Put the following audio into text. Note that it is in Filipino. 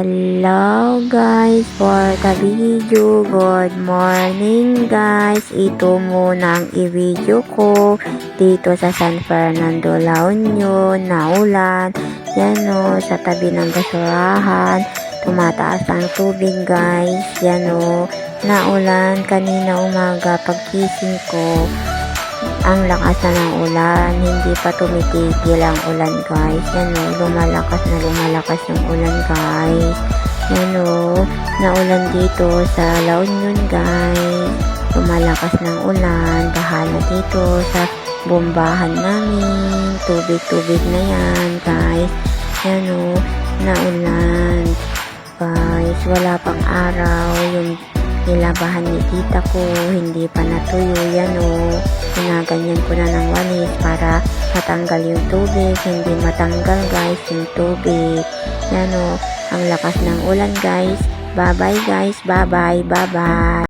Hello guys, for the video, good morning guys. Ito muna ang i-video ko dito sa San Fernando, La Union, naulan. Yan o, sa tabi ng basurahan, tumataas ang tubig guys. Yan o, naulan kanina umaga pagkising ko. Ang lakas na ng ulan, hindi pa tumitigil ang ulan guys. Yan o, lumalakas yung ulan guys. Yan o, naulan dito sa La Union guys. Lumalakas ng ulan, bahala dito sa bombahan namin. Tubig-tubig na yan guys. Yan o, naulan guys. Wala pang araw, yung nilabahan ni tita ko, hindi pa natuyo. Yan o, ginaganyan ko na ng walis para matanggal yung tubig. Hindi matanggal guys yung tubig. Yan o, ang lakas ng ulan guys. Bye bye guys, bye bye, bye bye.